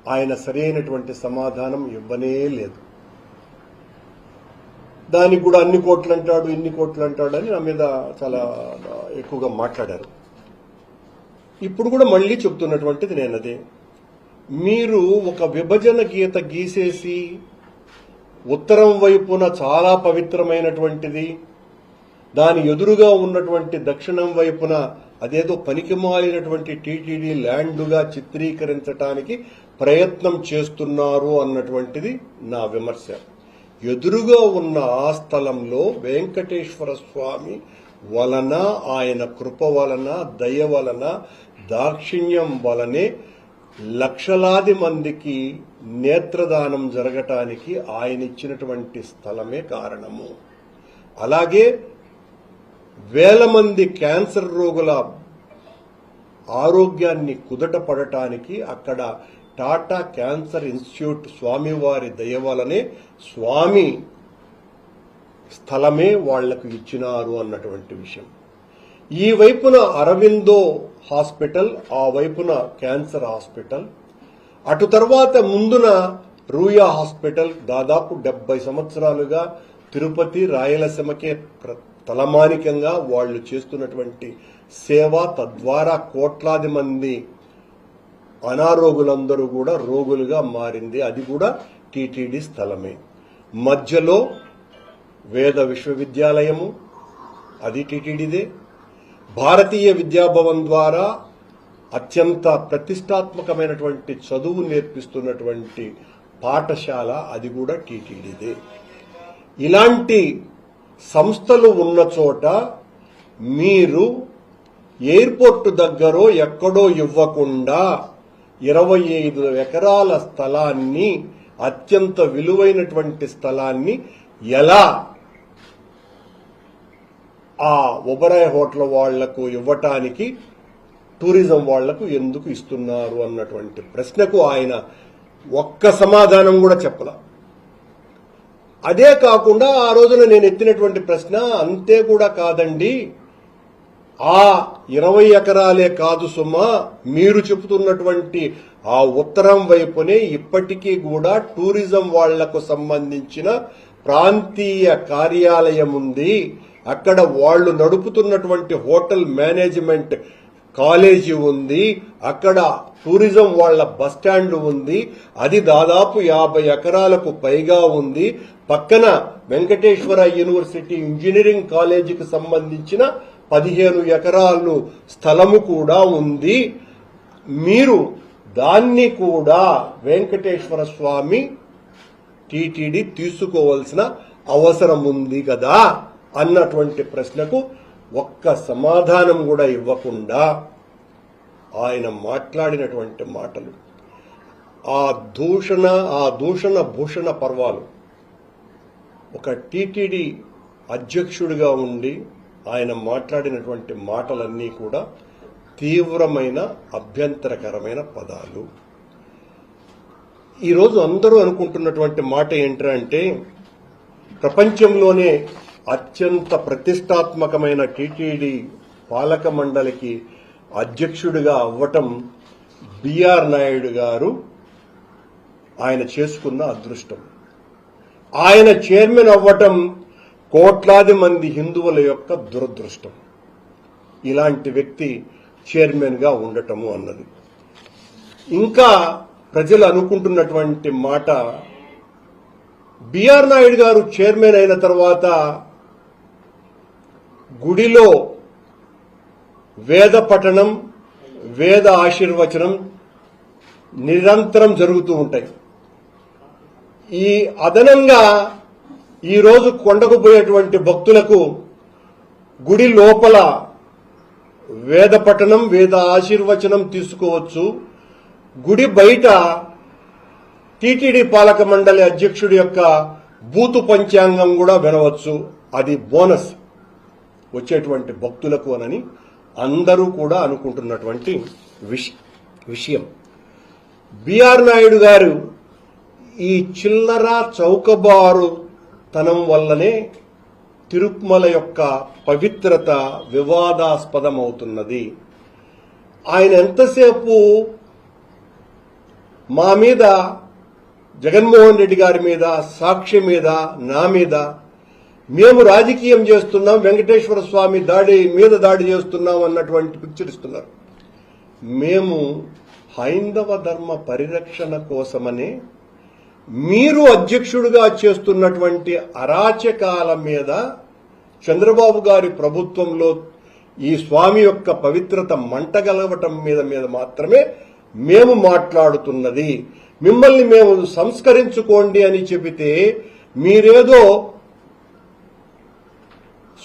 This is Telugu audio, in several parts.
ఆయన సరైనటువంటి సమాధానం ఇవ్వనే లేదు. దానికి కూడా అన్ని కోట్లు అంటాడు, ఇన్ని కోట్లు అంటాడు అని నా మీద చాలా ఎక్కువగా మాట్లాడారు. ఇప్పుడు కూడా మళ్ళీ చెప్తున్నటువంటిది నేను అదే, మీరు ఒక విభజన గీత గీసేసి ఉత్తరం వైపున చాలా పవిత్రమైనటువంటిది, దాని ఎదురుగా ఉన్నటువంటి దక్షిణం వైపున అదేదో పనికిమాలినటువంటి టీటీడీ ల్యాండ్గా చిత్రీకరించడానికి ప్రయత్నం చేస్తున్నారు అన్నటువంటిది నా విమర్శ. ఎదురుగా ఉన్న ఆ స్థలంలో వెంకటేశ్వర స్వామి వలన, ఆయన కృప వలన, దయ వలన, దాక్షిణ్యం వలనే లక్షలాది మందికి నేత్రదానం జరగటానికి ఆయన ఇచ్చినటువంటి స్థలమే కారణము. అలాగే వేల మంది క్యాన్సర్ రోగుల ఆరోగ్యాన్ని కుదట పడటానికి అక్కడ టాటా క్యాన్సర్ ఇన్స్టిట్యూట్ స్వామివారి దయ వలనే స్వామి స్థలమే వాళ్లకు ఇచ్చినారు అన్నటువంటి విషయం. ఈ వైపున అరవిందో హాస్పిటల్, ఆ వైపున క్యాన్సర్ హాస్పిటల్, అటు తర్వాత ముందున రూయా హాస్పిటల్. దాదాపు 70 సంవత్సరాలుగా తిరుపతి, రాయలసీమకే తలమానికంగా వాళ్లు చేస్తున్నటువంటి సేవ, తద్వారా కోట్లాది మంది అనారోగులందరూ కూడా రోగులుగా మారింది. అది కూడా టీటీడీ స్థలమే. మధ్యలో వేద విశ్వవిద్యాలయము, అది టీటీడీదే. భారతీయ విద్యాభవన్ ద్వారా అత్యంత ప్రతిష్టాత్మకమైనటువంటి చదువు నేర్పిస్తున్నటువంటి పాఠశాల, అది కూడా టీటీడీదే. ఇలాంటి సంస్థలు ఉన్న చోట మీరు ఎయిర్పోర్టు దగ్గరో ఎక్కడో ఇవ్వకుండా 25 ఎకరాల స్థలాన్ని, అత్యంత విలువైనటువంటి స్థలాన్ని ఎలా ఆ ఒబరాయ్ హోటల్ వాళ్లకు ఇవ్వటానికి టూరిజం వాళ్లకు ఎందుకు ఇస్తున్నారు అన్నటువంటి ప్రశ్నకు ఆయన ఒక్క సమాధానం కూడా చెప్పలా. అదే కాకుండా ఆ రోజున నేను ఎత్తినటువంటి ప్రశ్న, అంతే కూడా కాదండి, ఆ 20 ఎకరాలే కాదు సుమా, మీరు చెబుతున్నటువంటి ఆ ఉత్తరం వైపునే ఇప్పటికీ కూడా టూరిజం వాళ్లకు సంబంధించిన ప్రాంతీయ కార్యాలయం ఉంది. అక్కడ వాళ్లు నడుపుతున్నటువంటి హోటల్ మేనేజ్మెంట్ కాలేజీ ఉంది. అక్కడ టూరిజం వాళ్ల బస్టాండ్ ఉంది. అది దాదాపు 50 ఎకరాలకు పైగా ఉంది. పక్కన వెంకటేశ్వర యూనివర్సిటీ ఇంజనీరింగ్ కాలేజీకి సంబంధించిన 15 ఎకరాలు స్థలము కూడా ఉంది. మీరు దాన్ని కూడా వెంకటేశ్వర స్వామి టీటీడీ తీసుకోవాల్సిన అవసరం ఉంది కదా అన్నటువంటి ప్రశ్నకు ఒక్క సమాధానం కూడా ఇవ్వకుండా ఆయన మాట్లాడినటువంటి మాటలు, ఆ దూషణ భూషణ పర్వాలు, ఒక టీటీడీ అధ్యక్షుడిగా ఉండి ఆయన మాట్లాడినటువంటి మాటలన్నీ కూడా తీవ్రమైన అభ్యంతరకరమైన పదాలు. ఈరోజు అందరూ అనుకుంటున్నటువంటి మాట ఏంటంటే, ప్రపంచంలోనే అత్యంత ప్రతిష్టాత్మకమైన టీటీడీ పాలక మండలికి అధ్యక్షుడిగా అవ్వటం బిఆర్ నాయుడు గారు ఆయన చేసుకున్న అదృష్టం. ఆయన చైర్మన్ అవ్వటం కోట్లాది మంది హిందువుల యొక్క దురదృష్టం. ఇలాంటి వ్యక్తి చైర్మన్ గా ఉండటము అన్నది. ఇంకా ప్రజలు అనుకుంటున్నటువంటి మాట, బిఆర్ నాయుడు గారు చైర్మన్ అయిన తర్వాత గుడిలో వేద పఠనం, వేద ఆశీర్వచనం నిరంతరం జరుగుతూ ఉంటాయి. ఈ అదనంగా ఈరోజు కొండకు పోయేటువంటి భక్తులకు గుడి లోపల వేద పఠనం, వేద ఆశీర్వచనం తీసుకోవచ్చు. గుడి బయట టీటీడీ పాలక మండలి అధ్యక్షుడి యొక్క బూతు పంచాంగం కూడా వినవచ్చు. అది బోనస్ వచ్చేటువంటి భక్తులకు అని అందరూ కూడా అనుకుంటున్నటువంటి విషయం. బిఆర్ నాయుడు గారు ఈ చిల్లర చౌకబారు తనం వల్లనే తిరుమల యొక్క పవిత్రత వివాదాస్పదమవుతున్నది. ఆయన ఎంతసేపు మా మీద, జగన్మోహన్ రెడ్డి గారి మీద, సాక్షి మీద, నా మీద మేము రాజకీయం చేస్తున్నాం, వెంకటేశ్వర స్వామి దాడి చేస్తున్నాం అన్నటువంటి పిక్చర్ ఇస్తున్నారు. మేము హైందవ ధర్మ పరిరక్షణ కోసమని మీరు అధ్యక్షుడిగా చేస్తున్నటువంటి అరాచకాల మీద చంద్రబాబు గారి ప్రభుత్వంలో ఈ స్వామి యొక్క పవిత్రత మంటగలవటం మీద మాత్రమే మేము మాట్లాడుతున్నది. మిమ్మల్ని మేము సంస్కరించుకోండి అని చెబితే మీరేదో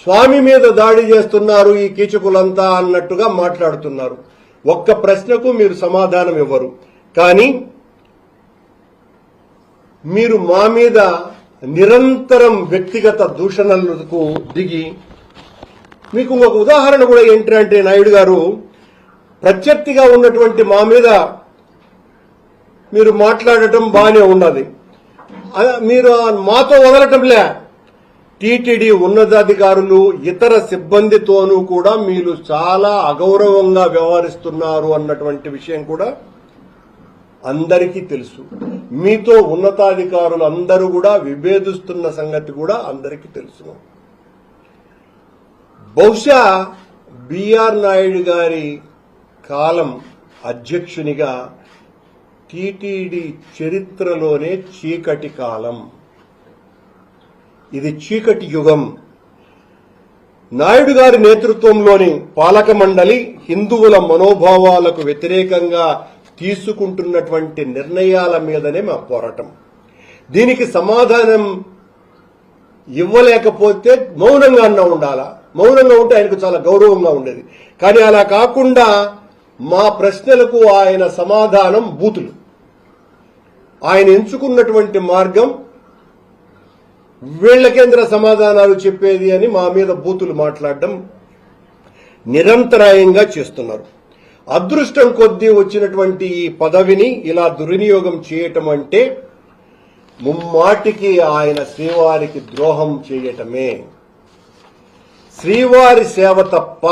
స్వామి మీద దాడి చేస్తున్నారు ఈ కీచకులంతా అన్నట్టుగా మాట్లాడుతున్నారు. ఒక్క ప్రశ్నకు మీరు సమాధానం ఇవ్వరు. కానీ మీరు మా మీద నిరంతరం వ్యక్తిగత దూషణలకు దిగి, మీకు ఒక ఉదాహరణ కూడా ఏంటంటే నాయుడు గారు, ప్రత్యర్థిగా ఉన్నటువంటి మా మీద మీరు మాట్లాడటం బాగానే ఉన్నది, మీరు మాతో వదలటంలే. టీటీడీ ఉన్నతాధికారులు ఇతర సిబ్బందితోనూ కూడా మీరు చాలా అగౌరవంగా వ్యవహరిస్తున్నారు అన్నటువంటి విషయం కూడా అందరికీ తెలుసు. మీతో ఉన్నతాధికారులు అందరూ కూడా విభేదిస్తున్న సంగతి కూడా అందరికీ తెలుసు. బహుశా బిఆర్ నాయుడు గారి కాలం అధ్యక్షునిగా టీటీడీ చరిత్రలోనే చీకటి కాలం. ఇది చీకటి యుగం. నాయుడు గారి నేతృత్వంలోని పాలక మండలి హిందువుల మనోభావాలకు వ్యతిరేకంగా తీసుకుంటున్నటువంటి నిర్ణయాల మీదనే మా పోరాటం. దీనికి సమాధానం ఇవ్వలేకపోతే మౌనంగా ఉండాలా. మౌనంగా ఉంటే ఆయనకు చాలా గౌరవంగా ఉండేది. కానీ అలా కాకుండా మా ప్రశ్నలకు ఆయన సమాధానం బూతులు. ఆయన ఎంచుకున్నటువంటి మార్గం వీళ్లకేంద్ర సమాధానాలు చెప్పేది అని మా మీద బూతులు మాట్లాడడం నిరంతరాయంగా చేస్తున్నారు. అదృష్టం కొద్దీ వచ్చినటువంటి ఈ పదవిని ఇలా దుర్వినియోగం చేయటం అంటే ముమ్మాటికి ఆయన శ్రీవారికి ద్రోహం చేయటమే. శ్రీవారి సేవ తప్ప